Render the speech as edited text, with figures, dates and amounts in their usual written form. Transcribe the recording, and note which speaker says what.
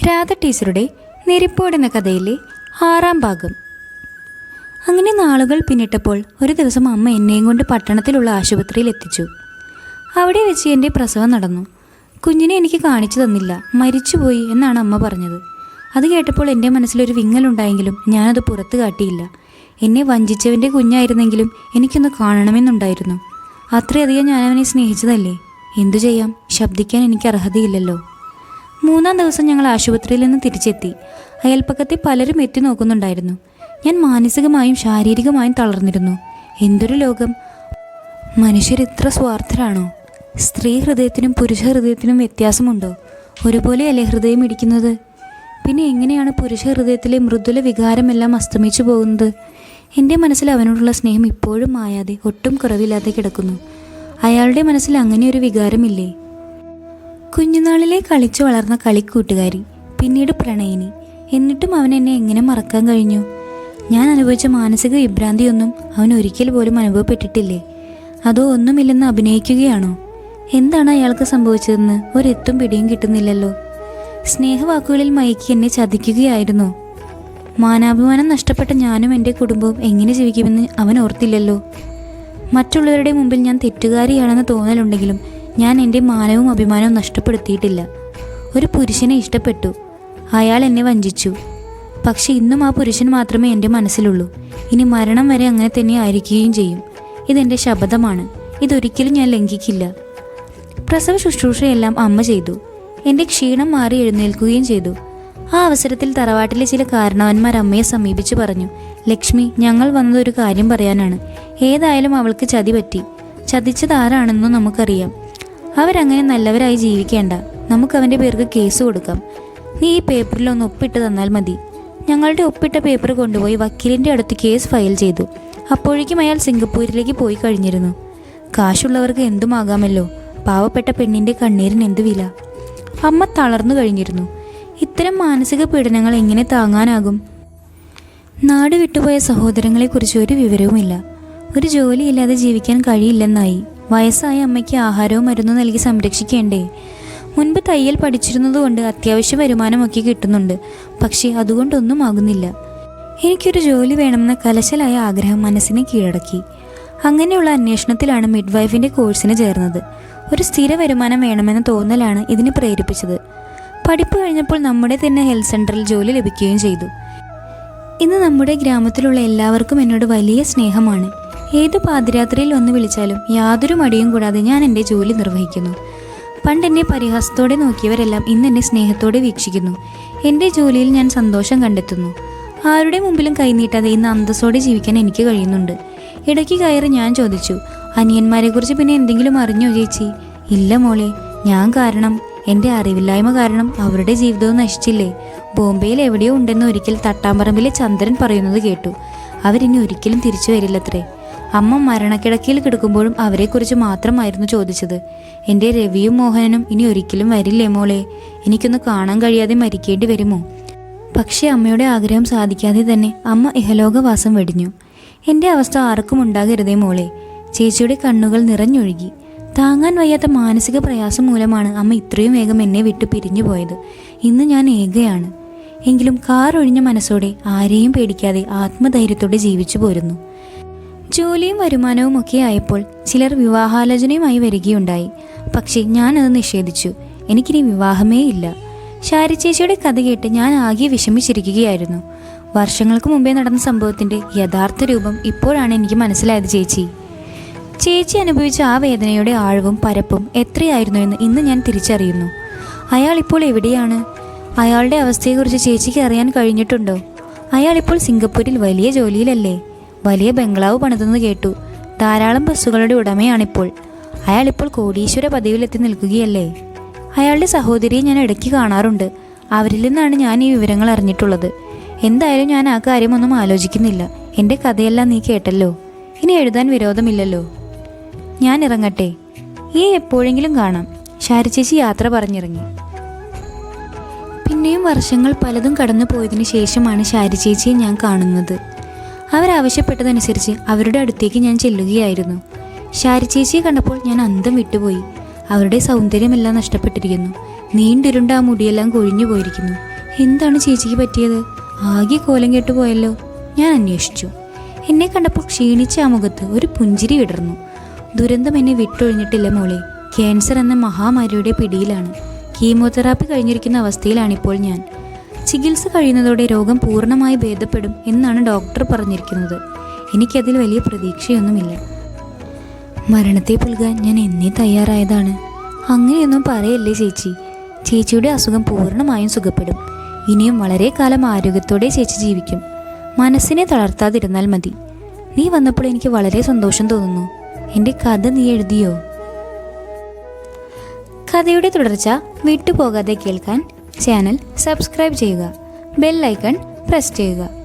Speaker 1: രാധ ടീച്ചറുടെ നെരിപ്പോട് എന്ന കഥയിലെ 6ാം ഭാഗം. അങ്ങനെ നാളുകൾ പിന്നിട്ടപ്പോൾ ഒരു ദിവസം അമ്മ എന്നെയും കൊണ്ട് പട്ടണത്തിലുള്ള ആശുപത്രിയിൽ എത്തിച്ചു. അവിടെ വെച്ച് എൻ്റെ പ്രസവം നടന്നു. കുഞ്ഞിനെ എനിക്ക് കാണിച്ചു തന്നില്ല, മരിച്ചുപോയി എന്നാണ് അമ്മ പറഞ്ഞത്. അത് കേട്ടപ്പോൾ എൻ്റെ മനസ്സിലൊരു വിങ്ങലുണ്ടായെങ്കിലും ഞാനത് പുറത്ത് കാട്ടിയില്ല. എന്നെ വഞ്ചിച്ചവൻ്റെ കുഞ്ഞായിരുന്നെങ്കിലും എനിക്കൊന്ന് കാണണമെന്നുണ്ടായിരുന്നു. അത്രയധികം ഞാനവനെ സ്നേഹിച്ചതല്ലേ. എന്തു ചെയ്യാം, ശബ്ദിക്കാൻ എനിക്ക് അർഹതയില്ലല്ലോ. 3ാം ദിവസം ഞങ്ങൾ ആശുപത്രിയിൽ നിന്ന് തിരിച്ചെത്തി. അയൽപ്പക്കത്തെ പലരും എത്തി നോക്കുന്നുണ്ടായിരുന്നു. ഞാൻ മാനസികമായും ശാരീരികമായും തളർന്നിരുന്നു. എന്തൊരു ലോകം! മനുഷ്യർ ഇത്ര സ്വാർത്ഥരാണോ? സ്ത്രീ ഹൃദയത്തിനും പുരുഷ ഹൃദയത്തിനും വ്യത്യാസമുണ്ടോ? ഒരുപോലെയല്ലേ ഹൃദയം ഇടിക്കുന്നത്? പിന്നെ എങ്ങനെയാണ് പുരുഷ ഹൃദയത്തിലെ മൃദുല വികാരമെല്ലാം അസ്തമിച്ചു പോകുന്നത്? എൻ്റെ മനസ്സിൽ അവനോടുള്ള സ്നേഹം ഇപ്പോഴും മായാതെ ഒട്ടും കുറവില്ലാതെ കിടക്കുന്നു. അയാളുടെ മനസ്സിൽ അങ്ങനെയൊരു വികാരമില്ലേ? കുഞ്ഞുനാളിലെ കളിച്ചു വളർന്ന കളിക്കൂട്ടുകാരി, പിന്നീട് പ്രണയിനി. എന്നിട്ടും അവൻ എന്നെ എങ്ങനെ മറക്കാൻ കഴിഞ്ഞു? ഞാൻ അനുഭവിച്ച മാനസിക വിഭ്രാന്തിയൊന്നും അവൻ ഒരിക്കൽ പോലും അനുഭവപ്പെട്ടിട്ടില്ലേ? അതോ ഒന്നുമില്ലെന്ന് അഭിനയിക്കുകയാണോ? എന്താണ് അയാൾക്ക് സംഭവിച്ചതെന്ന് ഒരെത്തും പിടിയും കിട്ടുന്നില്ലല്ലോ. സ്നേഹവാക്കുകളിൽ മയക്കി എന്നെ ചതിക്കുകയായിരുന്നോ? മാനാഭിമാനം നഷ്ടപ്പെട്ട ഞാനും എൻ്റെ കുടുംബവും എങ്ങനെ ജീവിക്കുമെന്ന് അവൻ ഓർത്തില്ലല്ലോ. മറ്റുള്ളവരുടെ മുമ്പിൽ ഞാൻ തെറ്റുകാരിയാണെന്ന് തോന്നലുണ്ടെങ്കിലും ഞാൻ എൻ്റെ മാനവും അഭിമാനവും നഷ്ടപ്പെടുത്തിയിട്ടില്ല. ഒരു പുരുഷനെ ഇഷ്ടപ്പെട്ടു, അയാൾ എന്നെ വഞ്ചിച്ചു. പക്ഷെ ഇന്നും ആ പുരുഷൻ മാത്രമേ എൻ്റെ മനസ്സിലുള്ളൂ. ഇനി മരണം വരെ അങ്ങനെ തന്നെ ആയിരിക്കുകയും ചെയ്യും. ഇതെൻ്റെ ശപഥമാണ്. ഇതൊരിക്കലും ഞാൻ ലംഘിക്കില്ല. പ്രസവ ശുശ്രൂഷയെല്ലാം അമ്മ ചെയ്തു. എൻ്റെ ക്ഷീണം മാറി എഴുന്നേൽക്കുകയും ചെയ്തു. ആ അവസരത്തിൽ തറവാട്ടിലെ ചില കാരണവന്മാർ അമ്മയെ സമീപിച്ചു പറഞ്ഞു, ലക്ഷ്മി, ഞങ്ങൾ വന്നത് ഒരു കാര്യം പറയാനാണ്. ഏതായാലും അവൾക്ക് ചതി പറ്റി. ചതിച്ചതാരാണെന്നും നമുക്കറിയാം. അവരങ്ങനെ നല്ലവരായി ജീവിക്കേണ്ട. നമുക്കവൻ്റെ പേർക്ക് കേസ് കൊടുക്കാം. നീ ഈ പേപ്പറിലൊന്ന് ഒപ്പിട്ട് തന്നാൽ മതി. ഞങ്ങളുടെ ഒപ്പിട്ട പേപ്പർ കൊണ്ടുപോയി വക്കീലിൻ്റെ അടുത്ത് കേസ് ഫയൽ ചെയ്തു. അപ്പോഴേക്കും അയാൾ സിംഗപ്പൂരിലേക്ക് പോയി കഴിഞ്ഞിരുന്നു. കാശുള്ളവർക്ക് എന്തുമാകാമല്ലോ. പാവപ്പെട്ട പെണ്ണിൻ്റെ കണ്ണീരിന് എന്തു വില? അമ്മ തളർന്നു കഴിഞ്ഞിരുന്നു. ഇത്തരം മാനസിക പീഡനങ്ങൾ എങ്ങനെ താങ്ങാനാകും? നാട് വിട്ടുപോയ സഹോദരങ്ങളെക്കുറിച്ച് ഒരു വിവരവുമില്ല. ഒരു ജോലിയില്ലാതെ ജീവിക്കാൻ കഴിയില്ലെന്നായി. വയസ്സായ അമ്മയ്ക്ക് ആഹാരവും മരുന്നും നൽകി സംരക്ഷിക്കേണ്ടേ? മുൻപ് തയ്യൽ പഠിച്ചിരുന്നതുകൊണ്ട് അത്യാവശ്യ വരുമാനമൊക്കെ കിട്ടുന്നുണ്ട്. പക്ഷേ അതുകൊണ്ടൊന്നും ആകുന്നില്ല. എനിക്കൊരു ജോലി വേണമെന്ന കലശലായ ആഗ്രഹം മനസ്സിനെ കീഴടക്കി. അങ്ങനെയുള്ള അന്വേഷണത്തിലാണ് മിഡ്വൈഫിൻ്റെ കോഴ്സിന് ചേർന്നത്. ഒരു സ്ഥിര വരുമാനം വേണമെന്ന തോന്നലാണ് ഇതിന് പ്രേരിപ്പിച്ചത്. പഠിപ്പ് കഴിഞ്ഞപ്പോൾ നമ്മുടെ തന്നെ ഹെൽത്ത് സെൻ്ററിൽ ജോലി ലഭിക്കുകയും ചെയ്തു. ഇന്ന് നമ്മുടെ ഗ്രാമത്തിലുള്ള എല്ലാവർക്കും എന്നോട് വലിയ സ്നേഹമാണ്. ഏത് പാതിരാത്രിയിൽ വന്ന് വിളിച്ചാലും യാതൊരു മടിയും കൂടാതെ ഞാൻ എൻ്റെ ജോലി നിർവഹിക്കുന്നു. പണ്ട് എന്നെ പരിഹാസത്തോടെ നോക്കിയവരെല്ലാം ഇന്ന് എന്നെ സ്നേഹത്തോടെ വീക്ഷിക്കുന്നു. എൻ്റെ ജോലിയിൽ ഞാൻ സന്തോഷം കണ്ടെത്തുന്നു. ആരുടെ മുമ്പിലും കൈനീട്ടാതെ ഇന്ന് അന്തസ്സോടെ ജീവിക്കാൻ എനിക്ക് കഴിയുന്നുണ്ട്. ഇടയ്ക്ക് കയറി ഞാൻ ചോദിച്ചു, അനിയന്മാരെക്കുറിച്ച് പിന്നെ എന്തെങ്കിലും അറിഞ്ഞോ ചേച്ചി? ഇല്ല മോളെ, ഞാൻ കാരണം, എൻ്റെ അറിവില്ലായ്മ കാരണം അവരുടെ ജീവിതവും നശിച്ചില്ലേ. ബോംബെയിൽ എവിടെയോ ഉണ്ടെന്ന് ഒരിക്കൽ തട്ടാമ്പറമ്പിലെ ചന്ദ്രൻ പറയുന്നത് കേട്ടു. അവരിനി ഒരിക്കലും തിരിച്ചു വരില്ലത്രേ. അമ്മ മരണക്കിടക്കയിൽ കിടക്കുമ്പോഴും അവരെക്കുറിച്ച് മാത്രമായിരുന്നു ചോദിച്ചത്. എൻ്റെ രവിയും മോഹനനും ഇനി ഒരിക്കലും വരില്ലേ മോളെ? എനിക്കൊന്ന് കാണാൻ കഴിയാതെ മരിക്കേണ്ടി വരുമോ? പക്ഷേ അമ്മയുടെ ആഗ്രഹം സാധിക്കാതെ തന്നെ അമ്മ ഇഹലോകവാസം വെടിഞ്ഞു. എൻ്റെ അവസ്ഥ ആർക്കും ഉണ്ടാകരുതേ മോളെ. ചേച്ചിയുടെ കണ്ണുകൾ നിറഞ്ഞൊഴുകി. താങ്ങാൻ വയ്യാത്ത മാനസിക പ്രയാസം മൂലമാണ് അമ്മ ഇത്രയും വേഗം എന്നെ വിട്ടു പിരിഞ്ഞു പോയത്. ഇന്ന് ഞാൻ ഏകയാണ്. എങ്കിലും കാറൊഴിഞ്ഞ മനസ്സോടെ ആരെയും പേടിക്കാതെ ആത്മധൈര്യത്തോടെ ജീവിച്ചു പോരുന്നു. ജോലിയും വരുമാനവും ഒക്കെ ആയപ്പോൾ ചിലർ വിവാഹാലോചനയുമായി വരികയുണ്ടായി. പക്ഷേ ഞാനത് നിഷേധിച്ചു. എനിക്കിനി വിവാഹമേ ഇല്ല. ശാരി ചേച്ചിയുടെ കഥ കേട്ട് ഞാൻ ആകെ വിഷമിച്ചിരിക്കുകയായിരുന്നു. വർഷങ്ങൾക്ക് മുമ്പേ നടന്ന സംഭവത്തിൻ്റെ യഥാർത്ഥ രൂപം ഇപ്പോഴാണ് എനിക്ക് മനസ്സിലായത് ചേച്ചി. ചേച്ചി അനുഭവിച്ച ആ വേദനയുടെ ആഴവും പരപ്പും എത്രയായിരുന്നു എന്ന് ഇന്ന് ഞാൻ തിരിച്ചറിയുന്നു. അയാൾ ഇപ്പോൾ എവിടെയാണ്? അയാളുടെ അവസ്ഥയെക്കുറിച്ച് ചേച്ചിക്ക് അറിയാൻ കഴിഞ്ഞിട്ടുണ്ടോ? അയാളിപ്പോൾ സിംഗപ്പൂരിൽ വലിയ ജോലിയിലല്ലേ? വലിയ ബംഗ്ലാവ് പണിതെന്ന് കേട്ടു. ധാരാളം ബസ്സുകളുടെ ഉടമയാണിപ്പോൾ. അയാളിപ്പോൾ കോടീശ്വര പദവിയിലെത്തി നിൽക്കുകയല്ലേ? അയാളുടെ സഹോദരിയെ ഞാൻ ഇടയ്ക്ക് കാണാറുണ്ട്. അവരിൽ നിന്നാണ് ഞാൻ ഈ വിവരങ്ങൾ അറിഞ്ഞിട്ടുള്ളത്. എന്തായാലും ഞാൻ ആ കാര്യമൊന്നും ആലോചിക്കുന്നില്ല. എൻ്റെ കഥയെല്ലാം നീ കേട്ടല്ലോ. ഇനി എഴുതാൻ വിരോധമില്ലല്ലോ. ഞാൻ ഇറങ്ങട്ടെ. ഈ എപ്പോഴെങ്കിലും കാണാം. ശാരി ചേച്ചി യാത്ര പറഞ്ഞിറങ്ങി. പിന്നെയും വർഷങ്ങൾ പലതും കടന്നു പോയതിനു ശേഷമാണ് ശാരി ചേച്ചിയെ ഞാൻ കാണുന്നത്. അവരാവശ്യപ്പെട്ടതനുസരിച്ച് അവരുടെ അടുത്തേക്ക് ഞാൻ ചെല്ലുകയായിരുന്നു. ശാരി ചേച്ചിയെ കണ്ടപ്പോൾ ഞാൻ അന്തം വിട്ടുപോയി. അവരുടെ സൗന്ദര്യമെല്ലാം നഷ്ടപ്പെട്ടിരിക്കുന്നു. നീണ്ടിരുണ്ട ആ മുടിയെല്ലാം കൊഴിഞ്ഞു പോയിരിക്കുന്നു. എന്താണ് ചേച്ചിക്ക് പറ്റിയത്? ആകെ കോലം കെട്ടു പോയല്ലോ. ഞാൻ അന്വേഷിച്ചു. എന്നെ കണ്ടപ്പോൾ ക്ഷീണിച്ച ആ മുഖത്ത് ഒരു പുഞ്ചിരി വിടർന്നു. ദുരന്തം എന്നെ വിട്ടൊഴിഞ്ഞിട്ടില്ല മോളെ. ക്യാൻസർ എന്ന മഹാമാരിയുടെ പിടിയിലാണ്. കീമോതെറാപ്പി കഴിഞ്ഞിരിക്കുന്ന അവസ്ഥയിലാണിപ്പോൾ ഞാൻ. ചികിത്സ കഴിയുന്നതോടെ രോഗം പൂർണ്ണമായി ഭേദപ്പെടും എന്നാണ് ഡോക്ടർ പറഞ്ഞിരിക്കുന്നത്. എനിക്കതിൽ വലിയ പ്രതീക്ഷയൊന്നുമില്ല. മരണത്തെ പുൽകാൻ ഞാൻ എന്നേ തയ്യാറായതാണ്. അങ്ങനെയൊന്നും പറയല്ലേ ചേച്ചി. ചേച്ചിയുടെ അസുഖം പൂർണ്ണമായും സുഖപ്പെടും. ഇനിയും വളരെ കാലം ആരോഗ്യത്തോടെ ചേച്ചി ജീവിക്കും. മനസ്സിനെ തളർത്താതിരുന്നാൽ മതി. നീ വന്നപ്പോൾ എനിക്ക് വളരെ സന്തോഷം തോന്നുന്നു. എൻ്റെ കഥ നീ എഴുതിയോ? കഥയുടെ തുടർച്ച വിട്ടുപോകാതെ കേൾക്കാൻ ചാനൽ സബ്സ്ക്രൈബ് ചെയ്യുക. ബെൽ ഐക്കൺ പ്രസ് ചെയ്യുക.